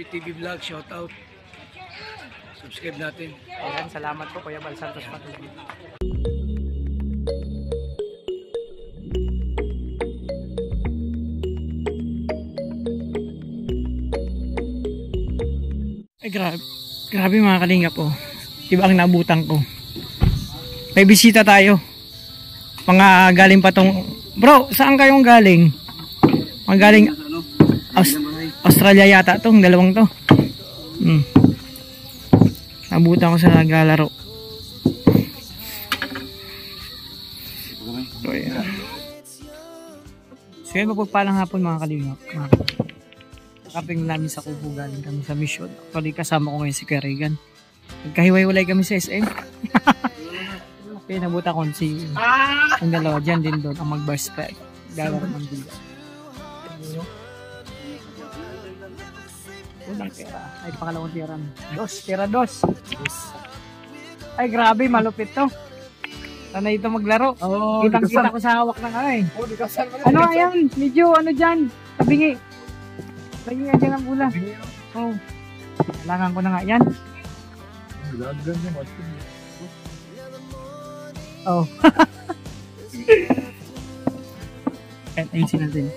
TV Vlog, shout out. Subscribe natin. Ayan, salamat po Kuya Bal Santos Patuloy. Ay, grabe mga kalinga po. Diba ang nabutan ko? May bisita tayo. Mga galing pa tong... Bro, saan kayong galing? Mga galing... Australia yata tong dalawang to. Nabutan ko sa naglalaro. So, ayan. So, yun, mapagpalang hapon mga kalingap. Kaping namin sa Kubo, galing kami sa mission. Actually, kasama ko ngayon si Karigan. Nagkahiwalay kami sa SM. Okay, nabutan ko si ang dalawa dyan din doon ang mag-burst pack. Galaro ng bigat. Unang tira. Ay, pangalawang tira. Tira dos. Ay, grabe, malupit to. Sanay ito maglaro. Kitang-kita ko sa hawak ng ay. Ano, ayan, medyo ano dyan, tabingi. Lagi nga dyan ang bula. Kailangan ko na nga yan. Ayusin natin.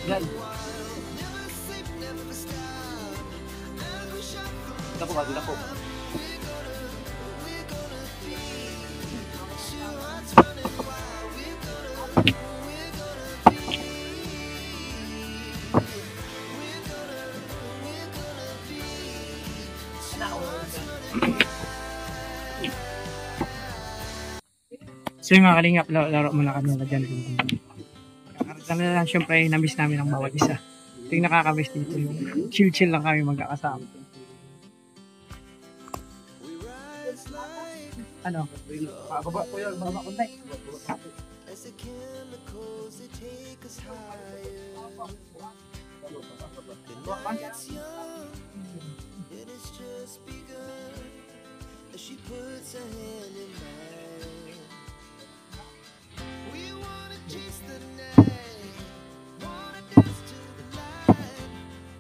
Yan. Dila po. So yung mga kalingap, laro muna kami na dyan. Siyempre, namiss namin ang bawat isa. Ito yung nakakamiss dito. Chill-chill lang kami magkakasama. Ano? Baba ko yun. Baba ko na. She puts her hand in mine. We wanna chase the night, wanna dance to the light,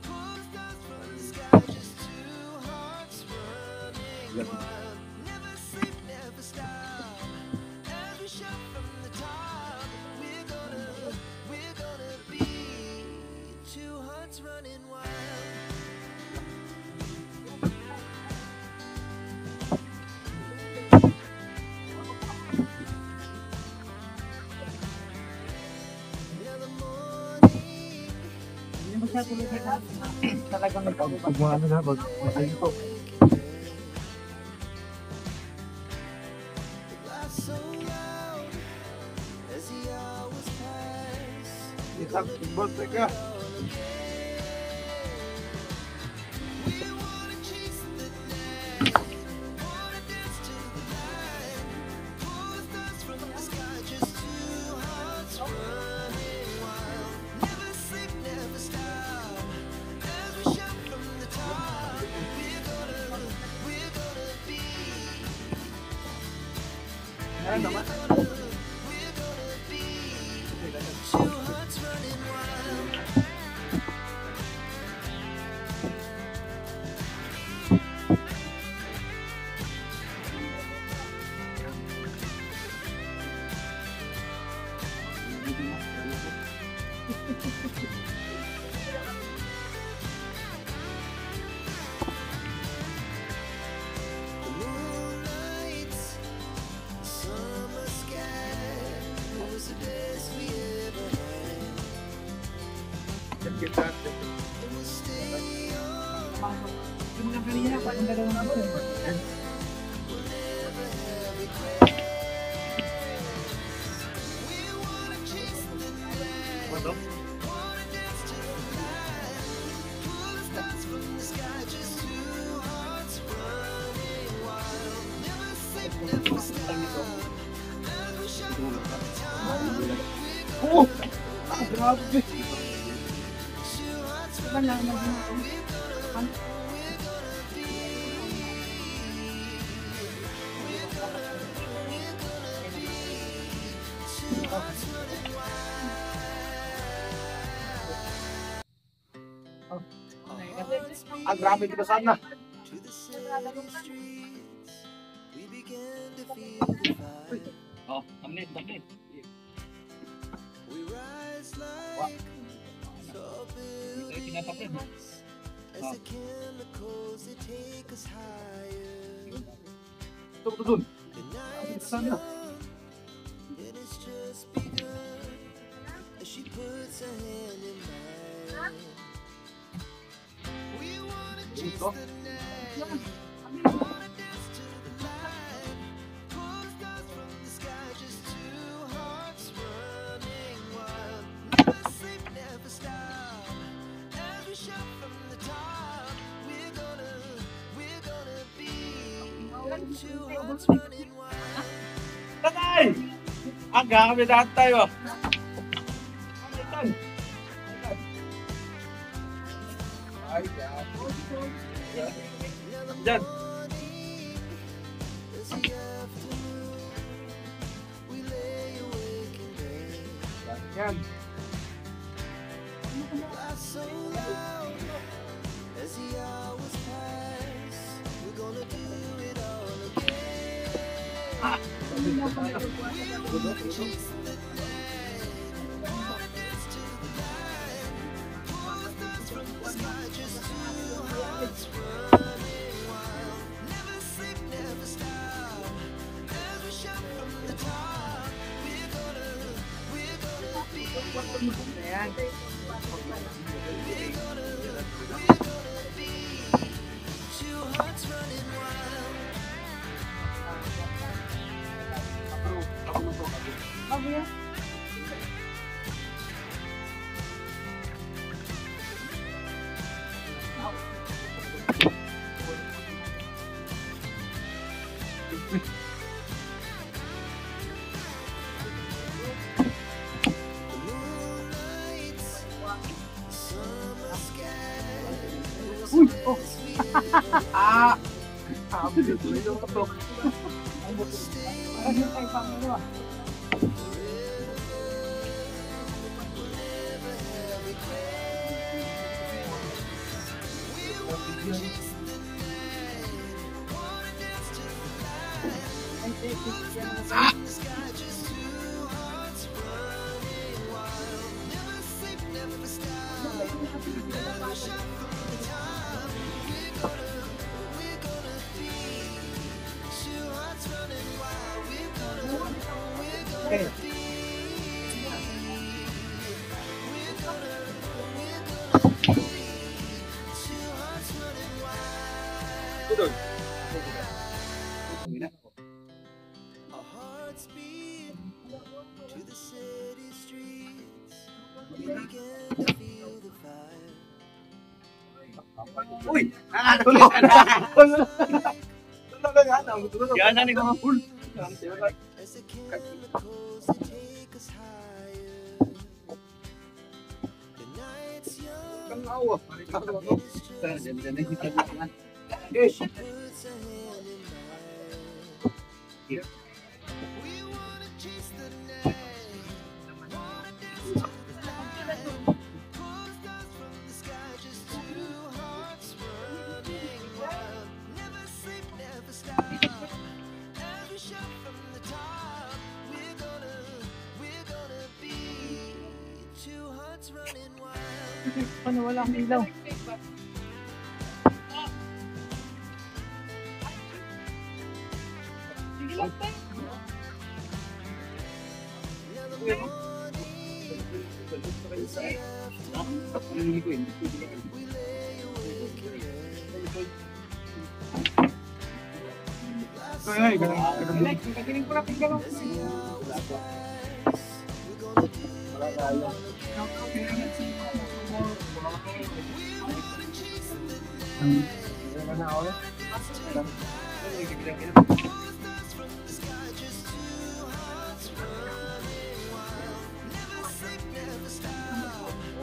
pull the stars from the sky, just two hearts running wild. Never sleep, never stop, every shot from the top. We're gonna be two hearts running wild. Talagang nagpapagmano na mag-masayin ko. Isang football ka. Saan naman? Two hearts running wild. The moonlight, summer sky, it was the best we ever had. Kita. And we'll stay on, Yung na kanina, parang dalawang ako. we'll never have regrets. We wanna chase the night, Ano? wanna dance to the light, pull the stars from the sky, just two hearts running wild. Never sleep, never stop, as we shout from the top. Oo! Ah, grabe. Two hearts Diba lang na din ako? Grabe kita sana. To the city streets, we began to feel the fire. Oh, tamnit. We rise like tall buildings as the chemicals they take us higher. Dun. The night's young and it's just begun as she puts her hand in mine. We wanna chase the night, wanna dance to the light, pull the stars from the sky, just two hearts running wild. Never sleep, never stop, as we shout from the top. We're gonna be two hearts running wild. Tatay! Kami lahat tayo. Ay, Diyan. As the afternoon, we lay awake in bed. Yan. Laugh so loud as the hours pass. We're gonna do it all again. We wanna chase the night, wanna dance to the light, pull the stars from the sky, just two hearts running wild. Never sleep, never stop, as we shout from the top. We're gonna be. Ayan. We're gonna be two hearts running wild. Bago yan. The moonlight, summer sky, it was Uy! the Oh! best we ever Ah! Sabi dito yung katok. Parang yung kay Pangelo ah. Ay, thank you. Okay. Doon. Our hearts beat to the city streets. We began to feel the fire. Uy! Tulog! Tulog! Yan na ni mga full. As the chemicals they take us higher. The night's young, Kang awa. it's just Yes. she puts her hand in mine. We Paano wala akong ilaw? Ay, ganun ko lang ganun.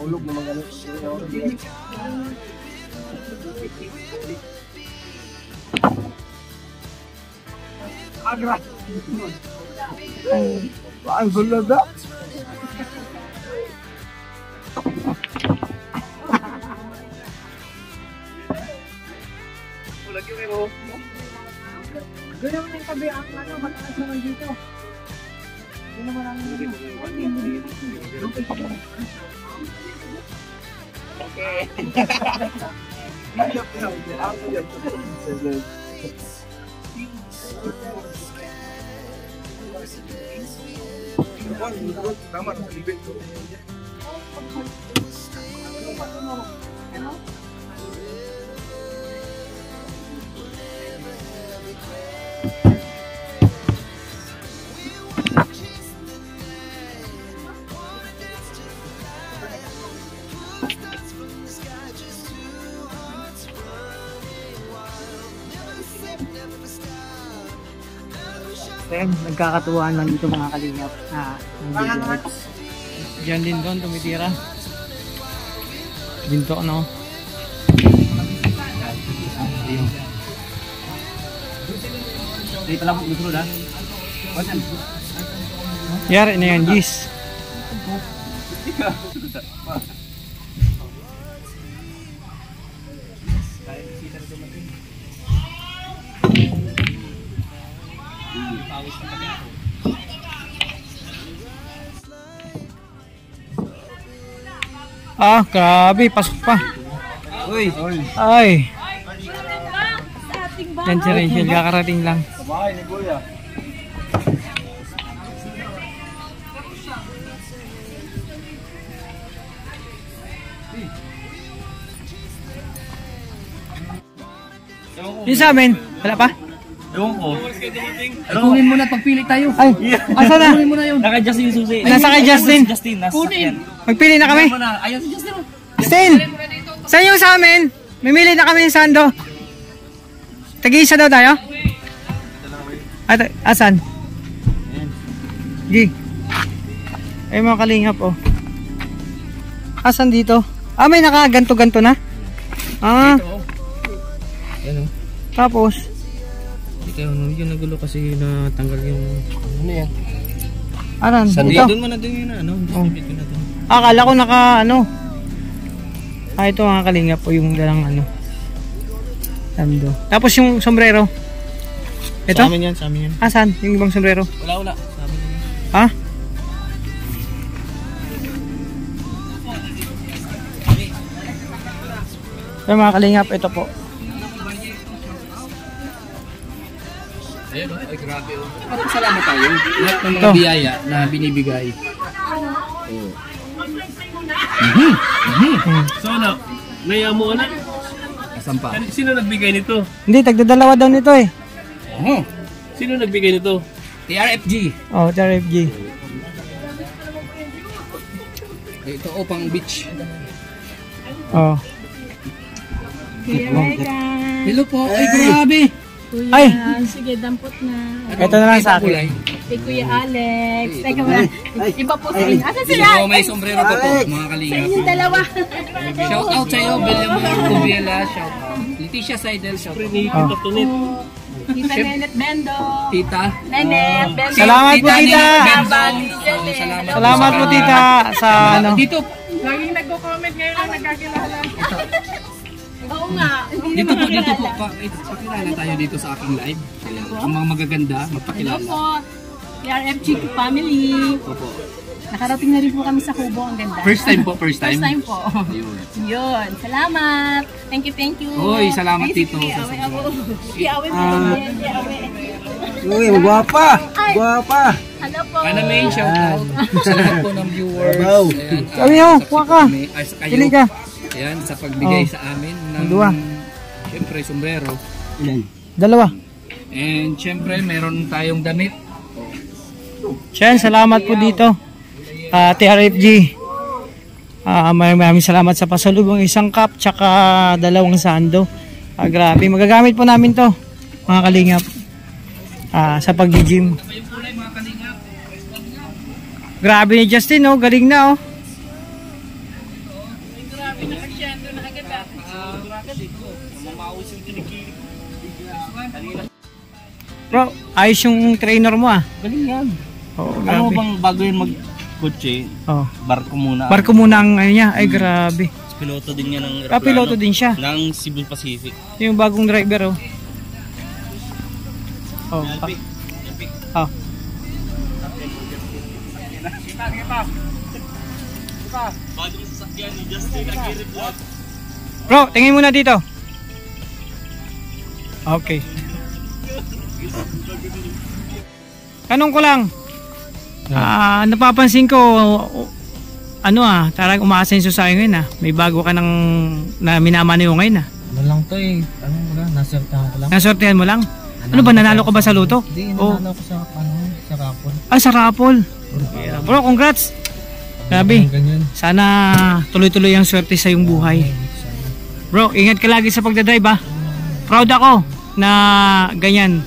Ulog naman ganun. Agra. Ang gulo da. Gano'n mo yung tabi ang ano, mataas naman dito. Gano'n naman ang nagkakatuwaan lang dito mga kalingap. Diyan din doon tumitira. Dinto ano. Dito lang po na. Yari na yan, Gis. Ah, grabe, pasok pa. Uy! Ay. Yan si Rachel, kakarating lang. Bahay ni Kuya. Yung sa amin, wala pa? Ewan ko. Kunin mo na pagpili tayo. Ay, asa na? Kunin mo na yun. Naka-Justin yung susi. Nasa kay Justin. Justin, nasa sakyan. Magpili na kami. Ayaw si Justin. Justin! Saan yung sa amin? Mimili na kami ng sando. Tag-iisa daw tayo? Asan? Gi. Ay mga kalingap oh. Asan dito? Ah, may nakaganto-ganto na? Ah. Yan o. Tapos? Ito yung nagulo kasi natanggal yung... Ano yan? Aran? Sandi. Ito? Doon mo na doon yun ano. Distribute ko na doon. Akala ko naka ano. Ah, ito mga kalingap po yung dalang ano. Sando. Tapos yung sombrero. Ito? Sa amin yan, sa amin yan. Asan? Yung ibang sombrero? Wala. Sa amin yan. Ha? So mga kalingap, ito po. Ayun o, ay grabe o. Salamat tayo. Lahat ng mga Ito. biyaya na binibigay. So ano, may amo na? Asan pa? Sino nagbigay nito? Hindi, tagdadalawa daw nito eh. Sino nagbigay nito? TRFG. Oh, TRFG. Ito o, pang beach. Oh. Hello po. Ay, grabe. Kuya, Ay! sige, dampot na. Ito na lang sa akin. Kay Kuya Alex. Teka muna. Iba po sa inyo. Asan sila? Ito, may sombrero pa po, mga Sa kalingap. inyong dalawa. Shout out sa iyo, Bellamar Cubiela. Shout out. Leticia Seidel, shout out. Tito Tunit. Tita Nenet Bendo. Tita. Nenet Bendo. Salamat po, tita. Salamat. Salamat po tita sa ano. Dito. Laging nagko-comment ngayon lang nagkakilala. Oo nga. Dito po. Pakilala tayo dito sa aking live. Ang mga magaganda, magpakilala. Hello po. PRFG family. Opo. Nakarating na rin po kami sa Kubo. Ang ganda. First time po, first time. First time po. Ayun. Yun. Salamat. Thank you, thank you. Uy, salamat Ay, dito. sige, away ako. Iaway mo. Iaway. Uy, guwapa! Guwapa! Hello po. Ana may shout out sa lahat po ng viewers. Hello. Ayan, Sabi nyo, sa kuha ka. kami- ay, sa kayo. Pili ka. Ayan, sa pagbigay Oh. sa amin ng Dua. syempre sombrero. Dalawa. And syempre meron tayong damit. Siyan, salamat po dito. TRFG. Maraming salamat sa pasalubong, isang cup tsaka dalawang sando. Grabe, magagamit po namin to mga kalingap sa pag-gym. Grabe ni Justin, oh, galing na, oh. Bro, ayos yung trainer mo, ah. Galing yan. Oh, Ano grabe. bang bago yun mag-kotse, Oh. barko muna. Barko muna ang ano niya, ay grabe. Piloto din niya ng Piloto din siya. ng Cebu Pacific. Yung bagong driver, oh. Oh, oh. Bagong sasakyan ni Justin nag-report. Bro, tingin muna dito. Okay. Tanong ko lang. Napapansin ko tarang umaasenso sa akin ngayon, May bago ka na minamaniho ngayon, Ano lang to eh, ano mo lang, nasortahan ko lang. Nasortehan mo lang? Ano ba, nanalo ka ba sa luto? Hindi, Oh. nanalo ko sa, sa rapon. Sa raffle. Bro, congrats. Grabe. Ganyan. Sana tuloy-tuloy ang swerte sa iyong buhay. Bro, ingat ka lagi sa pagdadrive, Proud ako na ganyan,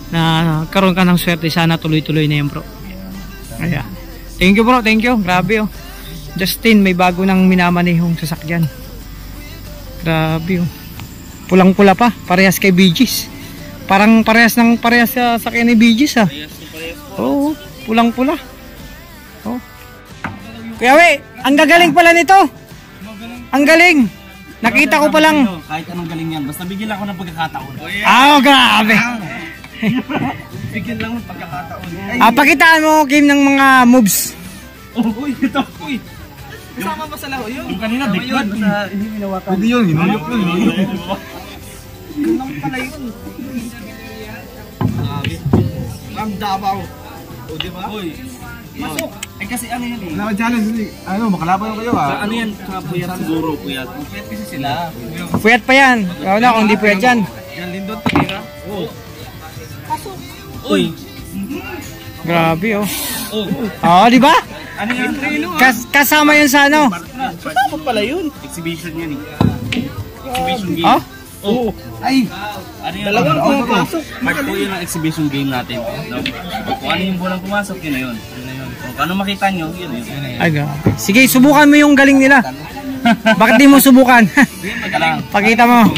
na karoon ka ng swerte. Sana tuloy-tuloy na yan, bro. Ayan. Thank you, bro. Thank you. Grabe, oh. Justin, may bago nang minamanehong sasakyan. Grabe, oh. Pulang-pula pa. Parehas kay BG's. Parang parehas sa sakyan ni BG's, Oo, pulang-pula. Oh. Kuya We, ang gagaling pala nito. Ang galing. Nakita ko pa lang. Kahit anong galing yan, basta bigyan lang ako ng pagkakataon. Grabe. Bigyan lang ng pagkakataon. Pakitaan mo, Kim, ng mga moves. Uy, ito, uy. Kasama ba sa laro yun? Yung kanina, bigyan. Basta hindi minawakan. Hindi yun, hinulok yun. Ganun pala yun. Ram Davao. O, diba? Uy. Masok. Eh kasi ano yan eh. Laban challenge, ano, makalaban kayo Sa ano yan? Sa puyat siguro, puyat. Puyat kasi sila. Puyat pa yan. Kaya na, kung hindi puyat yan. Yan, Lindon, tira. Oo. Pasok. Uy. Grabe, oh. Oh. Di ba? Ano yan? Kasama yun sa ano? Kasama pala yun. Exhibition yan eh. Exhibition game. Oh? Oo. Ay! Ano yun? Dalawang pumasok. Part po yun ang exhibition game natin. No? Kung ano yung bulang pumasok, yun na yun. Yun na yun. Kung ano makita nyo, yun na yun. Ay, grabe. Sige, subukan mo yung galing nila. Bakit di mo subukan? Teka lang. Pakita mo.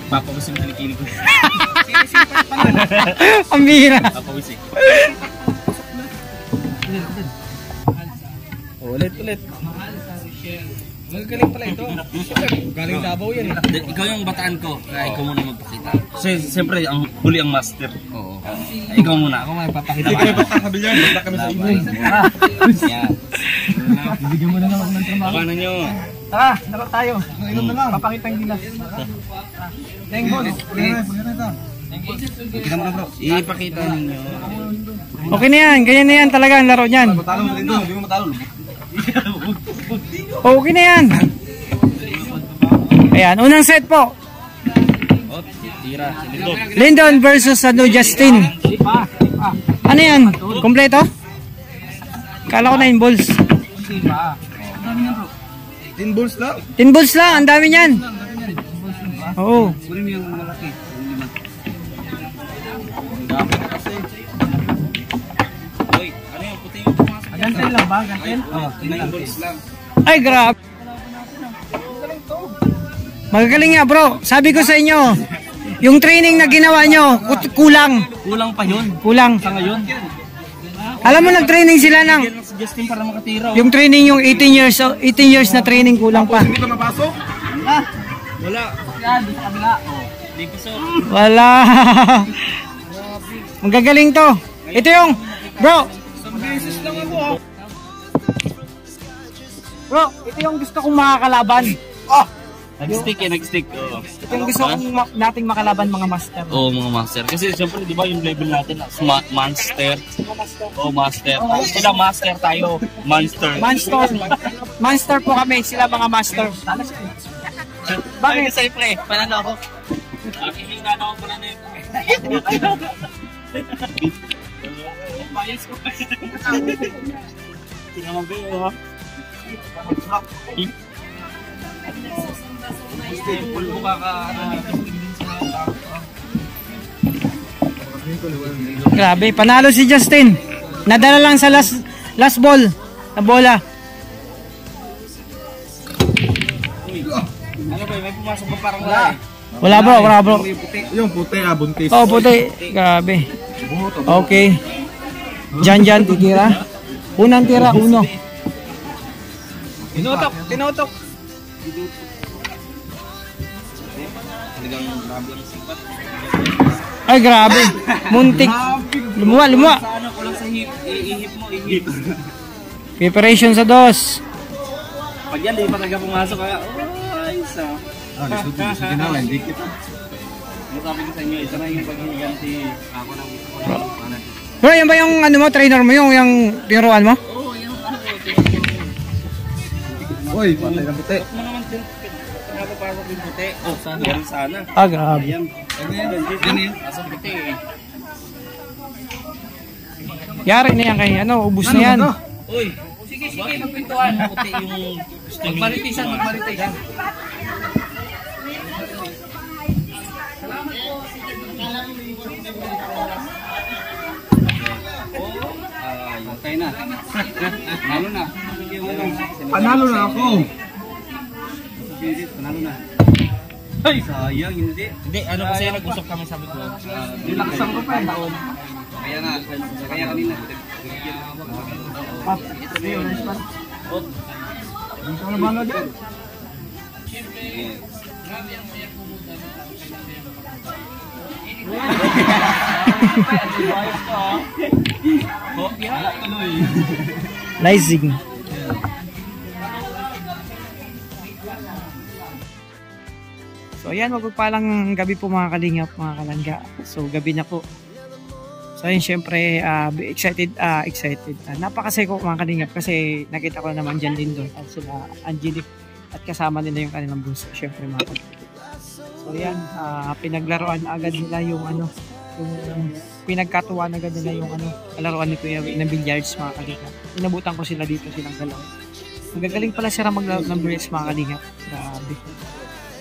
Papawisin mo kilikili ko. Ang bihira. Papawisin. Ulit. Magagaling pala ito. Galing Davao yan. Ikaw yung bataan ko. Kaya ikaw muna magpakita. Kasi siyempre, ang huli ang master. Oo. Ikaw muna. Ako magpapakita. Ikaw yung bataan yan. Basta kami sa ibon. Yan. Bibigyan mo na lang ako ng trabaho. Paano nyo? Tara, laro tayo. Papakitang gilas. Tenggol. Kita mo na bro. Ipakita ninyo. Okay na yan. Ganyan na yan talaga ang laro niyan. Matalo mo dito, hindi mo matalo. Okay na yan. Ayan, unang set po. Tira. Lyndon versus Justin. Ano yan? Kompleto? Kala ko 9 balls. 10 balls lang. 10 balls lang, ang dami niyan. Oo. Kunin mo yung malaki. Uy, ano yung puti yung pumasok? Gantel lang ba? Gantel? Oo, 9 balls lang. Ay, grabe. Magagaling nga, bro. Sabi ko sa inyo, yung training na ginawa nyo, kulang. Kulang pa yun. Kulang. Sa ngayon. Alam mo, nag-training sila ng, Yan lang si Justin para makatira. yung training yung 18 years na training, kulang pa. Hindi ka mapasok? Wala. Yan, sa kabila. Hindi pasok. Wala. Magagaling to. Ito yung, bro, Bro, ito yung gusto kong makakalaban. Nag-stick nag-stick. Oo. Ito yung gusto kong nating makalaban mga master. Oo, mga master. Kasi siyempre, di ba yung level natin, monster. Oo, master. Sila master tayo, monster. Monster po kami, sila mga master. Bakit? Siyempre, panalo ako. Hinihinggan ako pala na yun. Bias ko. Tingnan mo ha? Pulbo ka Grabe, panalo si Justin. Nadala lang sa last ball na bola. Ano ba, may pumasok pa parang wala eh. Wala bro. Yung puti buntis. Oh, puti. Grabe. Okay. Diyan, titira. Unang tira, uno. Tinutok. Talagang grabe ang sipat. Ay, grabe. Muntik. Lumuwa. Sa ano, kulang sa hip. Ihip mo, ihip. Preparation sa dos. Pag yan, di pa talaga pumasok kaya, ay, isa. Sige na, hindi kita. Ang sabi ko sa inyo, isa na yung paghihiganti. Ako nang Bro, yan ba yung ano mo, trainer mo, yung tinuruan mo? Oo, yan ang ako. Uy, patay na puti. Huwag mo naman pinapapasok yung puti. Oh, sana. Yan sana. Ah, grabe. Ayan. Ganyan. Asa puti eh. Yari na yan kay, ubus na yan. Uy, sige, magpintuan. Puti yung gusto nyo. Magmaritisan. Okay na. Panalo na. Panalo na ako. Panalo na. Ay, sayang, hindi. Hindi, ano kasi nag-usap kami, sabi ko. Nilaksan ko pa eh. Kaya nga, kaya kanina. Hindi ka na bala dyan. Rising. So ayan, magpagpalang gabi po mga kalingap, mga kalangga. So gabi na po. So ayun, syempre excited. Napakaseko mga kalingap kasi nakita ko naman dyan din doon at sila Angelic at kasama nila yung kanilang bunso. Syempre mga kalingap. So ayan, pinaglaruan agad nila yung yung pinagkatuwaan agad nila yung kalaruan ni Kuya Will ng billiards mga kalingap. Inabutan ko sila dito, silang dalawa. Magagaling pala sila maglaro ng billiards mga kalingap. Grabe.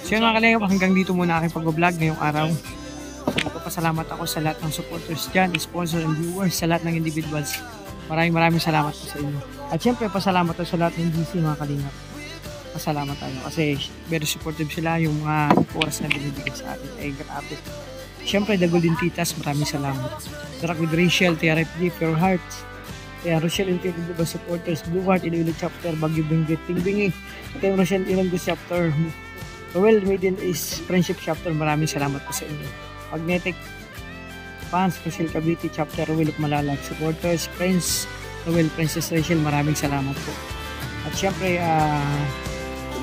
So yun mga kalingap, hanggang dito muna aking pag-vlog ngayong araw. Magpapasalamat ako sa lahat ng supporters dyan, sponsor and viewers, sa lahat ng individuals. Maraming salamat po sa inyo. At syempre, pasalamat ako sa lahat ng GC mga kalingap. Pasalamat tayo kasi very supportive sila, yung mga oras na binibigay sa atin ay grabe. Syempre, The Golden Titas, maraming salamat. Tarak with Rachel, TRFG, Pure Hearts, kaya Rochelle Integral supporters, Blue Heart, Iloilo Chapter, Baguio Benguet, Tingbingi, kay Rochelle Ilonggo Chapter, Well, Maiden is Friendship Chapter, maraming salamat po sa inyo. Magnetic fans, Rochelle Cavite Chapter, Will of Malalag, supporters, friends, Will, Princess Rachel, maraming salamat po. At syempre,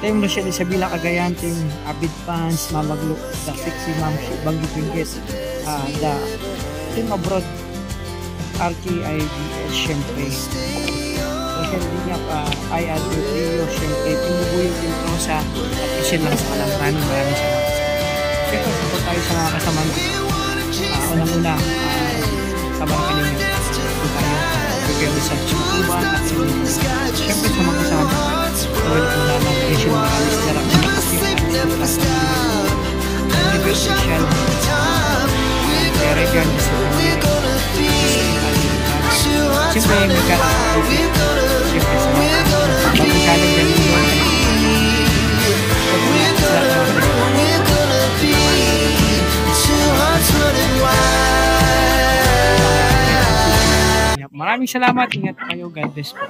Team Rochelle Isabela Cagayan, Team Abid fans, Mama Glo, The Sexy Mom, Baguio Benguet, The Team Abroad, RKIBS, syempre. Rochelle Linya pa, I.R.Q. Trio, syempre, Pinubuyo, Team Rosa, at Rochelle lang sa kalang maraming salamat. Siyempre, support tayo sa mga kasamang unang-una, sa mga kalingan. Ito tayo, Bigyan sa Chukuban, at siyempre sa mga kasama. Well, kung nalang, Rachel Morales, Darang Special, Teregan, siyempre, may karang siyempre sa mga pagkakalang galing doon. Maraming salamat. Ingat kayo. God bless po.